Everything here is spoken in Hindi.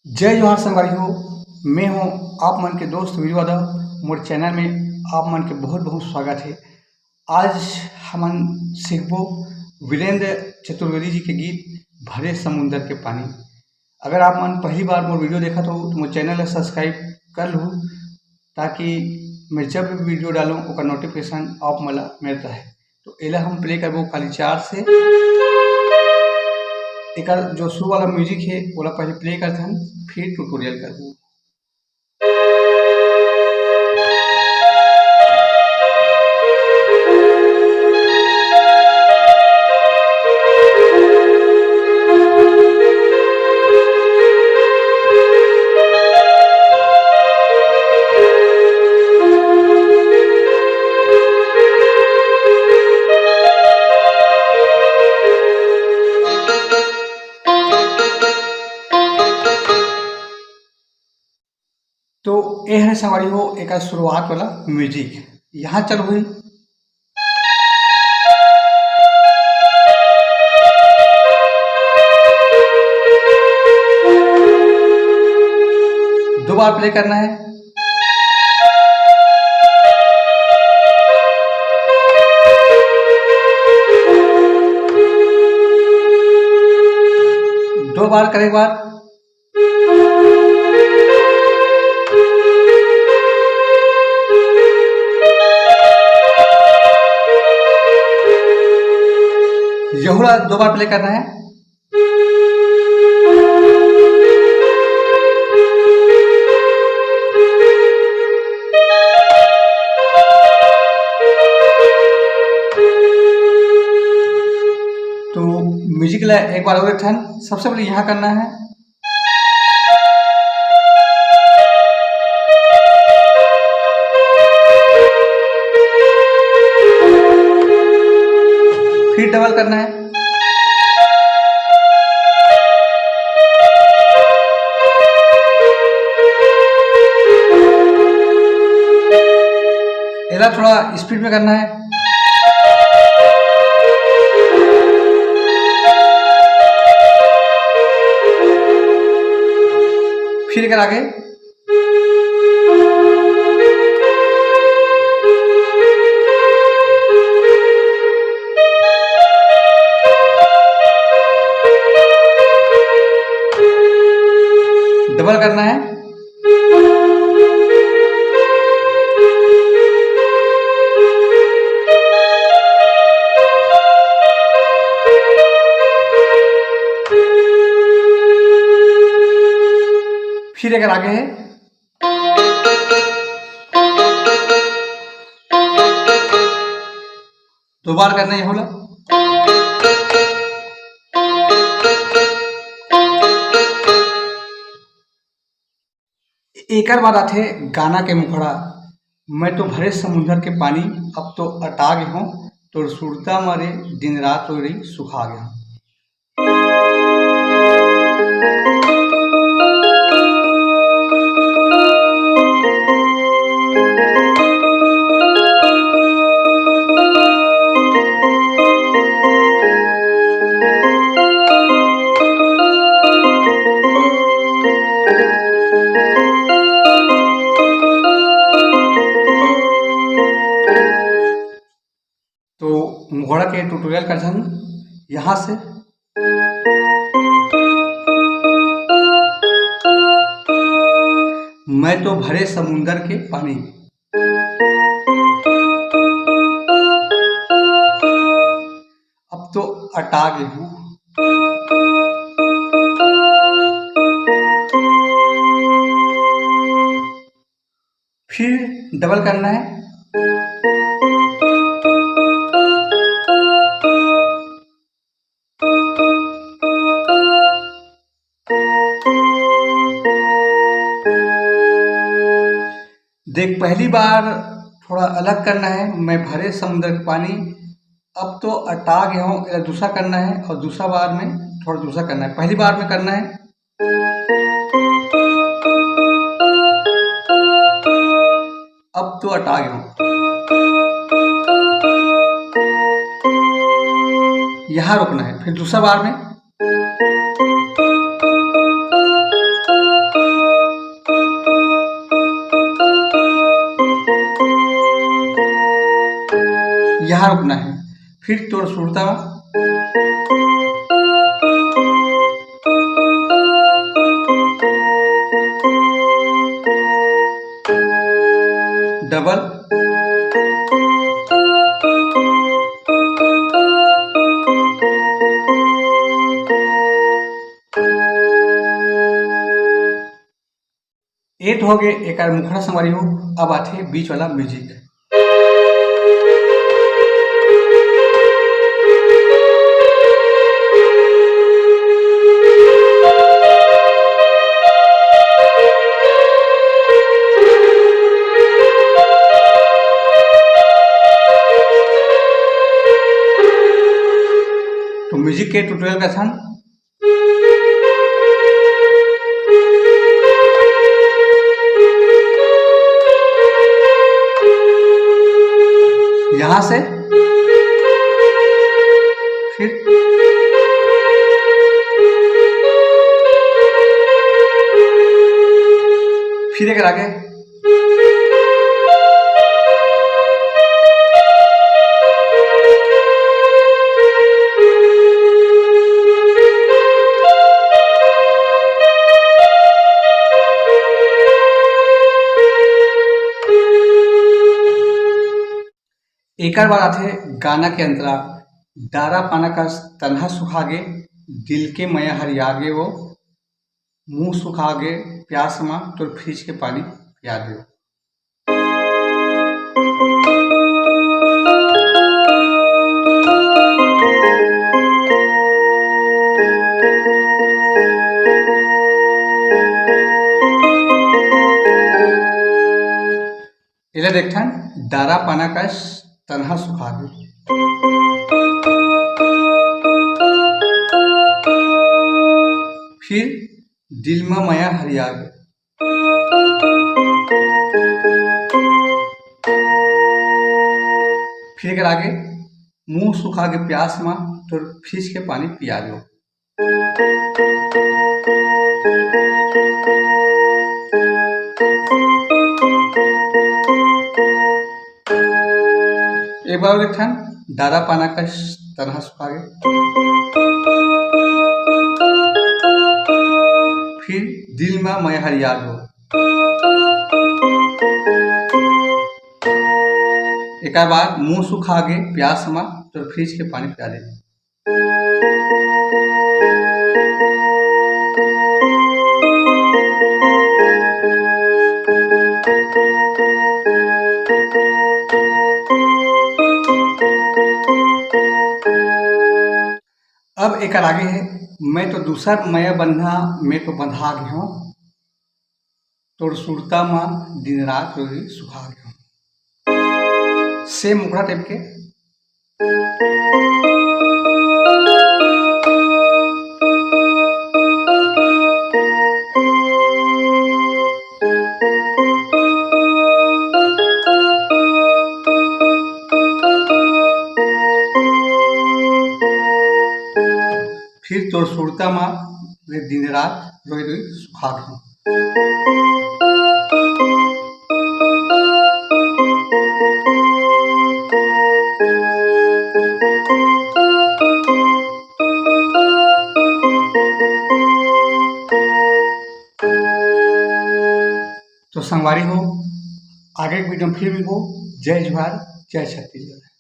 जय जोहार संगवारी हो। मैं हूँ आप मन के दोस्त वीरू यादव। मोर चैनल में आप मन के बहुत बहुत स्वागत है। आज हमन सीखबो वीरेंद्र चतुर्वेदी जी के गीत भरे समुंदर के पानी। अगर आप मन पहली बार मोर वीडियो देखत हो तो मोर चैनल ला सब्सक्राइब कर लूँ, ताकि मैं जब भी वीडियो डालूँ ओकर नोटिफिकेशन आप मला मिलता है। तो एला हम प्ले करबो खाली 4 से। एकर जो शुरू वाला म्यूजिक है ओला पहले प्ले करथन, फिर ट्यूटोरियल करबो। तो ये है संगवारी हो एक शुरुआत वाला म्यूजिक। यहाँ चल हुई दो बार प्ले करना है। दो बार करे बाद यहुला दो बार प्ले करना है। तो म्यूजिक ला एक बार और सबसे पहले यहाँ करना है। फिर डबल करना है। एला थोड़ा स्पीड में करना है। फिर एकर आगे डबल करना है। फिर अगर आगे है दो बार करना है। होला एकर बाद आथे गाना के मुखड़ा। मैं तो भरे समुंदर के पानी, अब तो अटा गे हूँ, तोर सुरता मारे दिन रात रोई सुखा गया हूँ। तो मुखड़ा के ट्यूटोरियल करथन यहाँ से। मैं तो भरे समुंदर के पानी, अब तो अटा गे हूँ। फिर डबल करना है। देख, पहली बार थोड़ा अलग करना है। मैं भरे समुद्र के पानी, अब तो अटा गया हूँ, दूसरा करना है। और दूसरा बार में थोड़ा दूसरा करना है। पहली बार में करना है अब तो अटा गया हूँ, यहाँ रुकना है। फिर दूसरा बार में यहाँ रुकना है। फिर तोड़ सुरता डबल, एट हो गए एक मुखड़ा संगवारी हो। अब आते बीच वाला म्यूजिक। तो म्यूजिक के ट्यूटोरियल का स्थान यहाँ से, फिर एक आगे, एक बार आते गाना के अंतरा। दारा पाना का तन्हा सुखागे, दिल के मया हरियागे वो, मुंह सुखागे प्यास मा तो फ्रिज के पानी पिया दे। इला देखथन दारा पाना का तन्हा सुखागे, फिर दिल में माया हरियागे, फिर अगर आगे मुंह सुखागे प्यास में तो फ्रिज के पानी पिया दो। एक बार देखन दारा पाना का तन्हा सुखागे, फिर दिल में मैं हरियाद हो। एक बार मुंह सुखागे प्यास में तो फ्रिज के पानी पिया दे। अब एक आगे है, मैं तो दूसर मैं बंधा मैं तो बंधा गया हूँ, तोड़ सुरता माँ दिन रात रोजी सुखा गया हूँ। सेम मुखड़ा टाइप के। फिर तोड़ सुरता माँ दिन रात रोई रोई सुखा गया। तो संगवारी हो, आगे वीडियो में फिर मिलबो। जय जवाहर, जय छत्तीसगढ़।